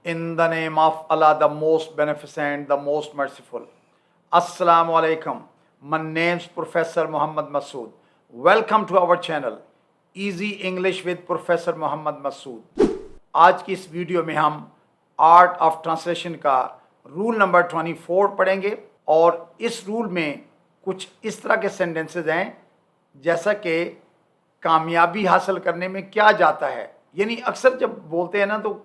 In the name of Allah, the most beneficent, the most merciful. Assalamu alaikum. My name's Professor Muhammad Masood. Welcome to our channel, Easy English with Professor Muhammad Masood. आज की इस video में हम art of translation का rule number 24 पढ़ेंगे और इस rule में कुछ इस तरह के सेंटेंसेस हैं जैसा कि कामयाबी हासिल करने में क्या जाता है। यानी अक्सर जब बोलते हैं ना तो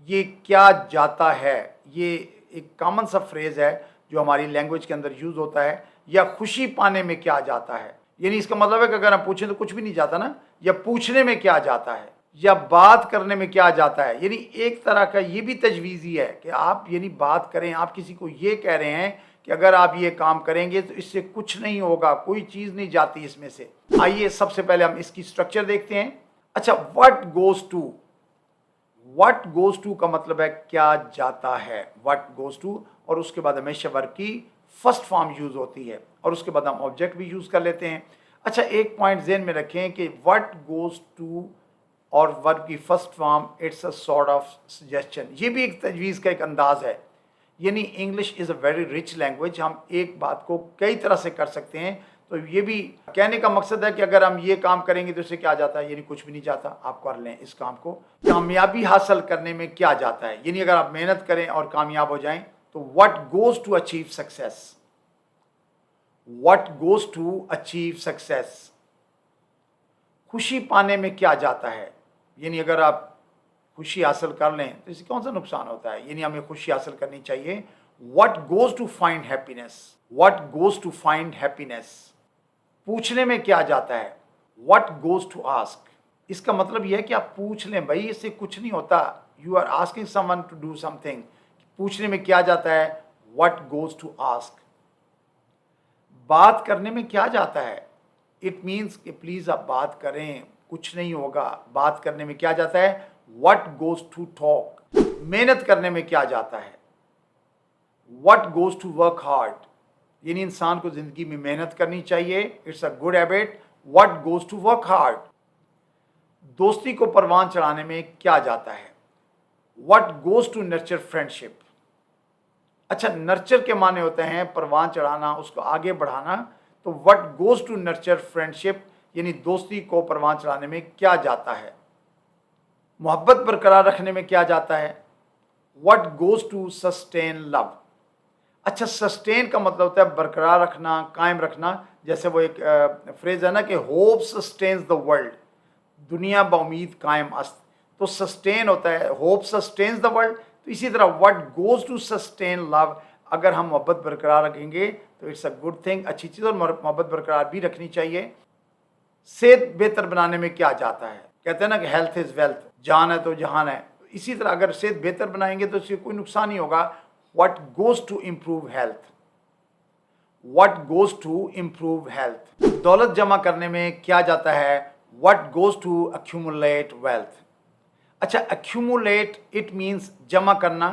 ये क्या जाता है, ये एक कॉमन सा फ्रेज़ है जो हमारी लैंग्वेज के अंदर यूज़ होता है। या खुशी पाने में क्या जाता है, यानी इसका मतलब है कि अगर हम पूछें तो कुछ भी नहीं जाता ना। या पूछने में क्या जाता है, या बात करने में क्या जाता है। यानी एक तरह का ये भी तजवीज़ है कि आप यानी बात करें, आप किसी को ये कह रहे हैं कि अगर आप ये काम करेंगे तो इससे कुछ नहीं होगा, कोई चीज़ नहीं जाती इसमें से। आइए सबसे पहले हम इसकी स्ट्रक्चर देखते हैं। अच्छा, what goes to, what goes to का मतलब है क्या जाता है, व्हाट गोज़ टू। और उसके बाद हमेशा वर्ब की फर्स्ट फॉर्म यूज़ होती है और उसके बाद हम ऑब्जेक्ट भी यूज़ कर लेते हैं। अच्छा, एक पॉइंट ज़हन में रखें कि व्हाट गोज़ टू और वर्ब की first form it's a sort of suggestion. ये भी एक तजवीज़ का एक अंदाज़ है। यानी English is a very rich language, हम एक बात को कई तरह से कर सकते हैं। तो ये भी कहने का मकसद है कि अगर हम ये काम करेंगे तो इससे क्या जाता है, यानी कुछ भी नहीं जाता। आप कर लें इस काम को। कामयाबी हासिल करने में क्या जाता है, यानी अगर आप मेहनत करें और कामयाब हो जाएं तो what goes to achieve success, what goes to achieve success. खुशी पाने में क्या जाता है, यानी अगर आप खुशी हासिल कर लें तो इससे कौन सा नुकसान होता है, यानी हमें खुशी हासिल करनी चाहिए। What goes to find happiness, what goes to find happiness. पूछने में क्या जाता है, व्हाट गोज़ टू आस्क। इसका मतलब यह है कि आप पूछ लें, भाई इससे कुछ नहीं होता। You are asking someone to do something. पूछने में क्या जाता है, व्हाट गोज़ टू आस्क। बात करने में क्या जाता है, इट मीन्स कि प्लीज़ आप बात करें, कुछ नहीं होगा। बात करने में क्या जाता है, व्हाट गोज़ टू टॉक। मेहनत करने में क्या जाता है, what goes to work hard. यानी इंसान को ज़िंदगी में मेहनत करनी चाहिए, it's a good habit. What goes to work hard. दोस्ती को परवान चढ़ाने में क्या जाता है, what goes to nurture friendship. अच्छा, नर्चर के माने होते हैं परवान चढ़ाना, उसको आगे बढ़ाना। तो what goes to nurture friendship, यानी दोस्ती को परवान चढ़ाने में क्या जाता है। मोहब्बत बरकरार रखने में क्या जाता है, what goes to sustain love. अच्छा, सस्टेन का मतलब होता है बरकरार रखना, कायम रखना। जैसे वो एक फ्रेज़ है ना कि होप सस्टेन्स द वर्ल्ड, दुनिया बाउमीद कायम अस्त। तो सस्टेन होता है, होप सस्टेन्स द वर्ल्ड। तो इसी तरह what goes to sustain love, अगर हम मोहब्बत बरकरार रखेंगे तो इट्स अ गुड थिंग, अच्छी चीज़। और मोहब्बत बरकरार भी रखनी चाहिए। सेहत बेहतर बनाने में क्या जाता है, कहते हैं ना कि हेल्थ इज़ वेल्थ, जान है तो जहान है। इसी तरह अगर सेहत बेहतर बनाएंगे तो इससे कोई नुकसान नहीं होगा। What goes to improve health, what goes to improve health. दौलत जमा करने में क्या जाता है, what goes to accumulate wealth. अच्छा, एक्यूमुलेट इट मीन्स जमा करना,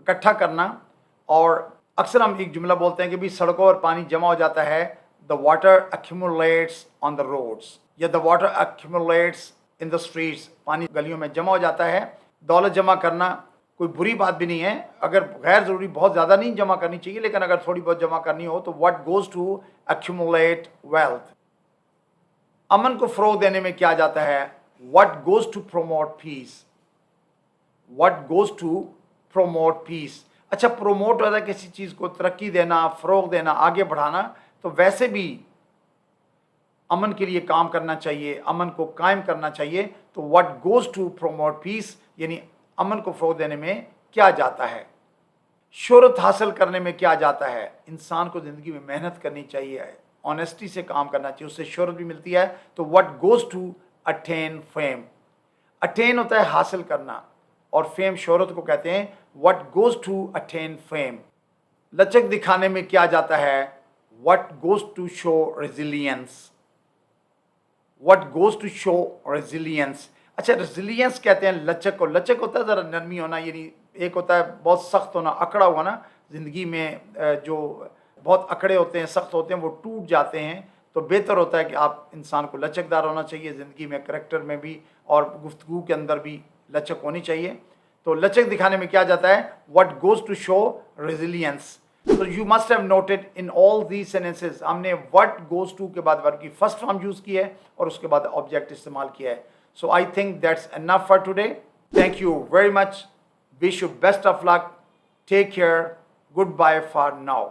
इकट्ठा करना। और अक्सर हम एक जुमला बोलते हैं कि भाई सड़कों पर पानी जमा हो जाता है, the water accumulates on the roads, या the water accumulates in the streets, पानी गलियों में जमा हो जाता है। दौलत जमा करना कोई बुरी बात भी नहीं है, अगर गैर ज़रूरी बहुत ज़्यादा नहीं जमा करनी चाहिए, लेकिन अगर थोड़ी बहुत जमा करनी हो तो what goes to accumulate wealth. अमन को फ़रोग़ देने में क्या जाता है, what goes to promote peace, what goes to promote peace. अच्छा, प्रोमोट होता है किसी चीज़ को तरक्की देना, फ़रोग़ देना, आगे बढ़ाना। तो वैसे भी अमन के लिए काम करना चाहिए, अमन को कायम करना चाहिए। तो what goes to promote peace, यानी अमन को फ़रोग़ देने में क्या जाता है। शोहरत हासिल करने में क्या जाता है, इंसान को ज़िंदगी में मेहनत करनी चाहिए, ऑनेस्टी से काम करना चाहिए, उससे शोहरत भी मिलती है। तो what goes to attain fame. Attain होता है हासिल करना और फेम शोहरत को कहते हैं। What goes to attain fame. लचक दिखाने में क्या जाता है, what goes to show resilience, what goes to show resilience. अच्छा, रेजिलियंस कहते हैं लचक को। लचक होता है ज़रा नरमी होना, यानी एक होता है बहुत सख्त होना, अकड़ा हुआ ना। ज़िंदगी में जो बहुत अकड़े होते हैं, सख्त होते हैं, वो टूट जाते हैं। तो बेहतर होता है कि आप इंसान को लचकदार होना चाहिए ज़िंदगी में, करैक्टर में भी और गुफ्तगू के अंदर भी लचक होनी चाहिए। تو لچک دکھانے میں کیا جاتا ہے, what goes to show resilience. So you must have noted in all these sentences ہم نے what goes to کے بعد verb کی first form یوز کی ہے اور اس کے بعد object استعمال کیا ہے. So I think that's enough for today. Thank you very much. Wish you best of luck. Take care. Goodbye for now.